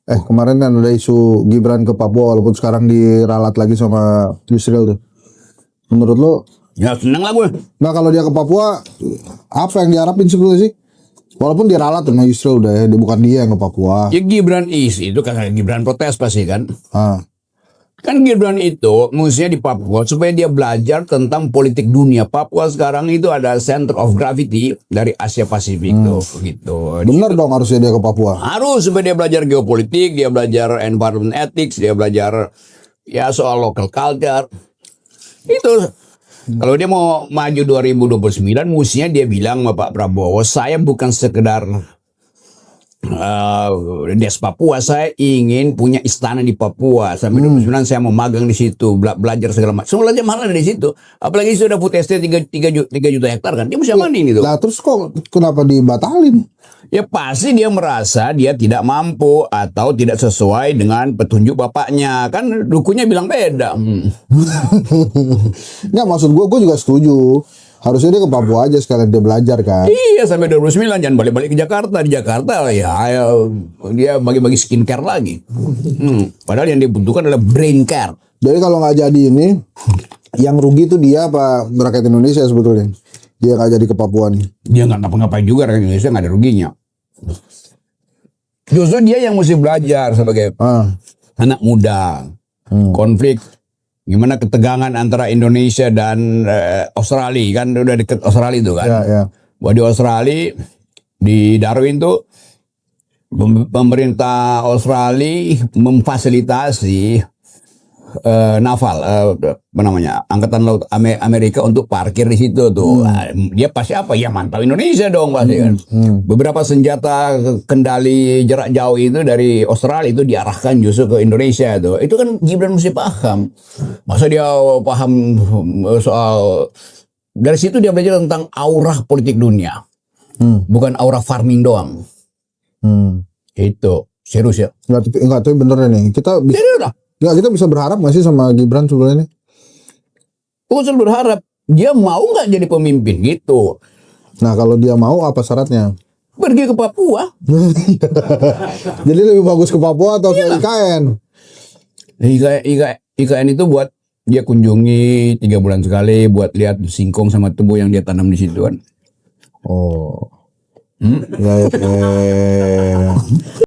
Kemarin kan ada isu Gibran ke Papua walaupun sekarang diralat lagi sama Yusril tuh. Menurut lo? Ya seneng lah gue. Nah kalau dia ke Papua, apa yang diharapin sebetulnya sih? Walaupun diralat sama Yusril udah ya, bukan dia yang ke Papua. Ya Gibran itu karena Gibran protes pasti kan. Kan Gibran itu mestinya di Papua supaya dia belajar tentang politik dunia. Papua sekarang itu ada center of gravity dari Asia Pasifik tuh gitu. Bener dong harusnya dia ke Papua. Harus supaya dia belajar geopolitik, dia belajar environment ethics, dia belajar ya soal local culture. Itu kalau dia mau maju 2029 mestinya dia bilang sama Pak Prabowo, saya bukan sekedar Des Papua, saya ingin punya istana di Papua sampai 2029 saya mau magang di situ, belajar segala macam. Semua belajar mana di situ. Apalagi sudah food estate 3 juta hektar kan. Dia mesti amanin itu. Lah terus kok kenapa dibatalin? Ya pasti dia merasa dia tidak mampu atau tidak sesuai dengan petunjuk bapaknya. Kan dukunya bilang beda. Nggak, maksud gue juga setuju. Harusnya dia ke Papua aja sekalian dia belajar kan. Iya sampai 2029 jangan balik-balik ke Jakarta. Di Jakarta ya dia bagi-bagi skincare lagi. Padahal yang dibutuhkan adalah brain care. Jadi kalau nggak jadi ini, yang rugi tuh dia apa rakyat Indonesia sebetulnya? Dia nggak jadi ke Papua nih. Dia nggak ngapa-ngapain juga, rakyat Indonesia nggak ada ruginya. Justru dia yang mesti belajar sebagai anak muda. Konflik. Gimana ketegangan antara Indonesia dan Australia kan udah deket Australia itu kan. Ya. Bahwa di Australia di Darwin tuh pemerintah Australia memfasilitasi naval apa namanya angkatan laut Amerika untuk parkir di situ tuh. Dia pasti apa ya mantau Indonesia dong pasti kan. Beberapa senjata kendali jarak jauh itu dari Australia itu diarahkan justru ke Indonesia tuh. Itu kan Gibran mesti paham. Masa dia paham soal dari situ dia belajar tentang aura politik dunia. Bukan aura farming doang. Itu serius ya. Enggak tapi bener nih. Kita kita bisa berharap nggak sih sama Gibran sebenarnya? Bukan berharap, dia mau nggak jadi pemimpin gitu. Nah kalau dia mau apa syaratnya? Pergi ke Papua. Jadi lebih bagus ke Papua atau ke IKN? IKN itu buat dia kunjungi 3 bulan sekali buat lihat singkong sama tebu yang dia tanam di situ kan. Oh. Ya.